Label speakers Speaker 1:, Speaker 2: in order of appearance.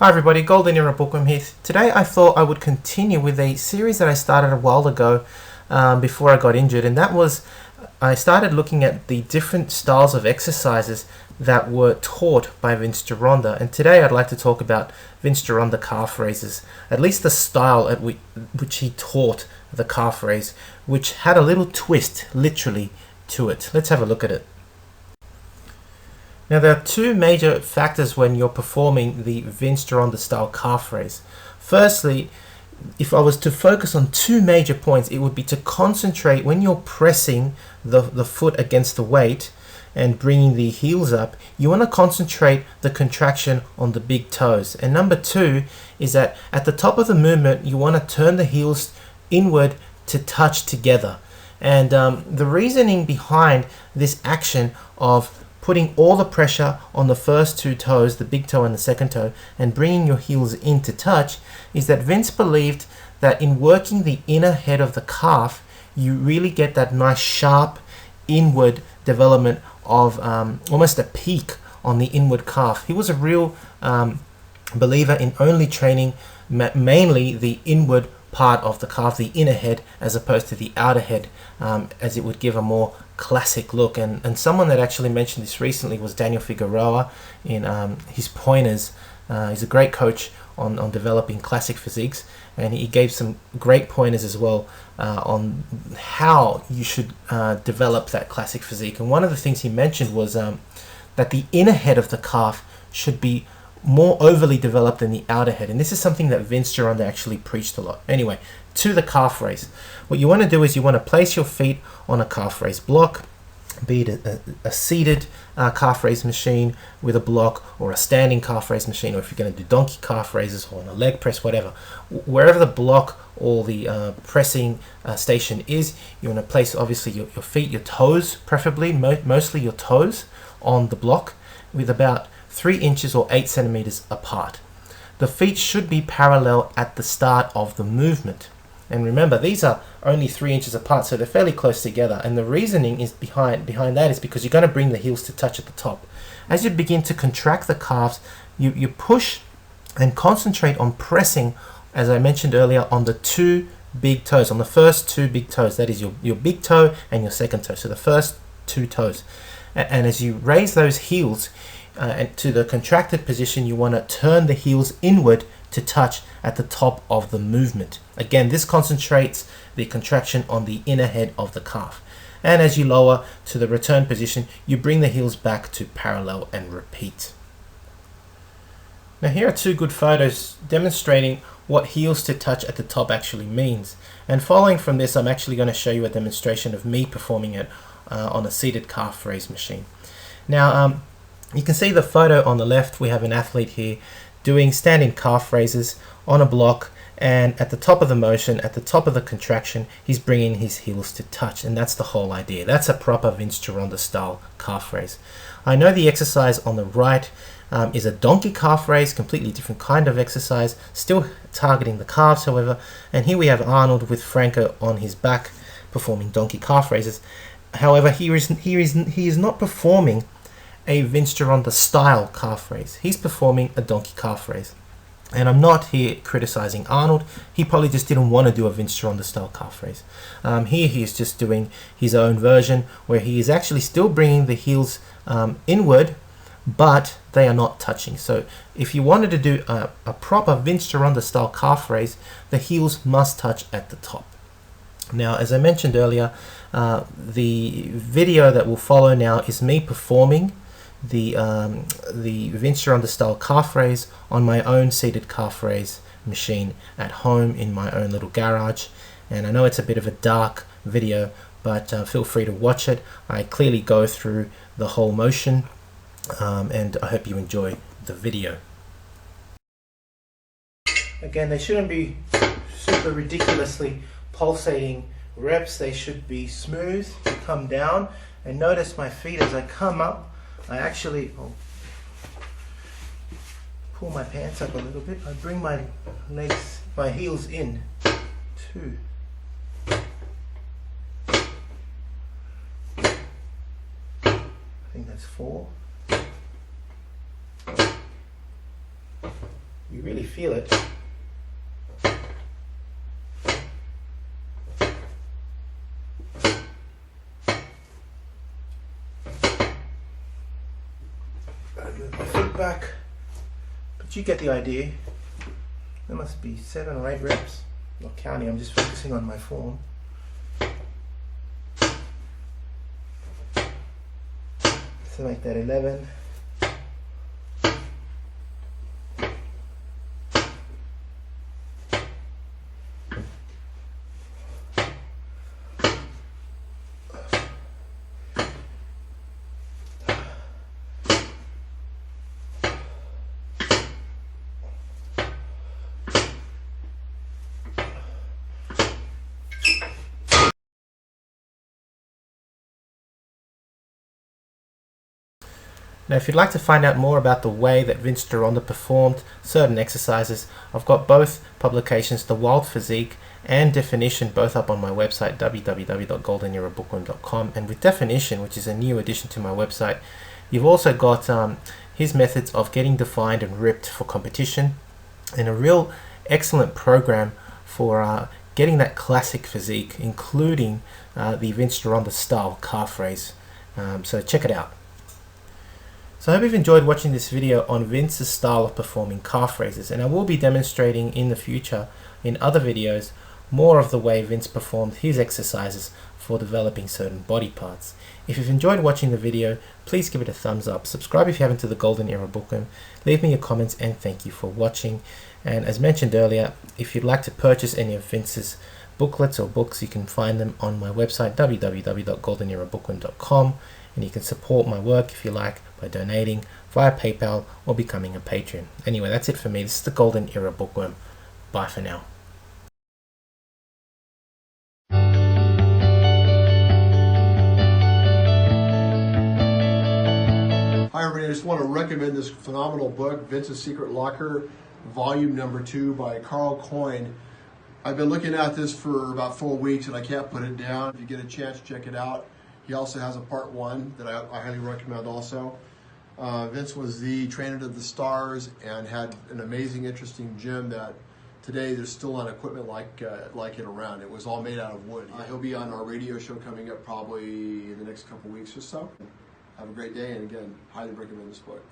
Speaker 1: Hi everybody, Golden Era Bookworm here. Today I thought I would continue with a series that I started a while ago before I got injured, and that was I started looking at the different styles of exercises that were taught by Vince Gironda. And today I'd like to talk about Vince Gironda calf raises, at least the style at which he taught the calf raise, which had a little twist literally to it. Let's have a look at it. Now there are two major factors when you're performing the Vince Gironda style calf raise. Firstly, if I was to focus on two major points, it would be to concentrate when you're pressing the foot against the weight and bringing the heels up. You want to concentrate the contraction on the big toes. And number two is that at the top of the movement, you want to turn the heels inward to touch together. And the reasoning behind this action of putting all the pressure on the first two toes, the big toe and the second toe, and bringing your heels into touch, is that Vince believed that in working the inner head of the calf, you really get that nice sharp inward development of almost a peak on the inward calf. He was a real believer in only training mainly the inward part of the calf, the inner head, as opposed to the outer head, as it would give a more classic look. And someone that actually mentioned this recently was Daniel Figueroa in his pointers. He's a great coach on developing classic physiques, and he gave some great pointers as well on how you should develop that classic physique. And one of the things he mentioned was that the inner head of the calf should be more overly developed than the outer head, and this is something that Vince Gironda actually preached a lot. Anyway, to the calf raise. What you want to do is you want to place your feet on a calf raise block, be it a seated calf raise machine with a block, or a standing calf raise machine, or if you're going to do donkey calf raises or on a leg press, whatever. Wherever the block or the pressing station is, you want to place obviously your feet, your toes, preferably mostly your toes, on the block with about 3 inches or 8 centimeters apart. The feet should be parallel at the start of the movement. And remember, these are only 3 inches apart, so they're fairly close together. And the reasoning is behind that is because you're going to bring the heels to touch at the top. As you begin to contract the calves, you push and concentrate on pressing, as I mentioned earlier, on the two big toes, on the first two big toes. That is your big toe and your second toe. So the first two toes. And as you raise those heels and to the contracted position, you want to turn the heels inward to touch at the top of the movement. Again, this concentrates the contraction on the inner head of the calf. And as you lower to the return position, you bring the heels back to parallel and repeat. Now here are two good photos demonstrating what heels to touch at the top actually means. And following from this, I'm actually going to show you a demonstration of me performing it on a seated calf raise machine. Now, you can see the photo on the left. We have an athlete here doing standing calf raises on a block, and at the top of the motion, at the top of the contraction, he's bringing his heels to touch, and that's the whole idea. That's a proper Vince Gironda style calf raise. I know the exercise on the right is a donkey calf raise, completely different kind of exercise, still targeting the calves, however. And here we have Arnold with Franco on his back performing donkey calf raises. However, he is not performing a Vince Gironda style calf raise. He's performing a donkey calf raise. And I'm not here criticizing Arnold. He probably just didn't want to do a Vince Gironda style calf raise. Here he is just doing his own version, where he is actually still bringing the heels inward, but they are not touching. So if you wanted to do a proper Vince Gironda style calf raise, the heels must touch at the top. Now, as I mentioned earlier, the video that will follow now is me performing the Vince Gironda style calf raise on my own seated calf raise machine at home in my own little garage. And I know it's a bit of a dark video, but feel free to watch it. I clearly go through the whole motion, and I hope you enjoy the video. Again, they shouldn't be super ridiculously pulsating reps. They should be smooth, come down, and notice my feet as I come up. I actually pull my pants up a little bit. I bring my legs, my heels in. 2. I think that's 4. You You really feel it. I'll move my foot back, but you get the idea. There must be 7 or 8 reps. Not counting, I'm just focusing on my form. So make that 11. Now if you'd like to find out more about the way that Vince Gironda performed certain exercises, I've got both publications, The Wild Physique and Definition, both up on my website www.goldenerabookworm.com. And with Definition, which is a new addition to my website, you've also got his methods of getting defined and ripped for competition, and a real excellent program for getting that classic physique, including the Vince Gironda style calf raise. So check it out. So I hope you've enjoyed watching this video on Vince's style of performing calf raises, and I will be demonstrating in the future in other videos more of the way Vince performed his exercises for developing certain body parts. If you've enjoyed watching the video, please give it a thumbs up, subscribe if you haven't to the Golden Era Bookworm, leave me your comments, and thank you for watching. And as mentioned earlier, if you'd like to purchase any of Vince's booklets or books, you can find them on my website www.goldenerabookworm.com, and you can support my work if you like by donating via PayPal or becoming a patron. Anyway, that's it for me. This is the Golden Era Bookworm. Bye for now.
Speaker 2: Hi everybody, I just want to recommend this phenomenal book, Vince's Secret Locker, volume number 2 by Carl Coyne. I've been looking at this for about 4 weeks and I can't put it down. If you get a chance, check it out. He also has a part 1 that I highly recommend also. Vince was the trainer of the stars and had an amazing, interesting gym that today there's still not equipment like it around. It was all made out of wood. He'll be on our radio show coming up probably in the next couple weeks or so. Have a great day, and again, highly recommend this book.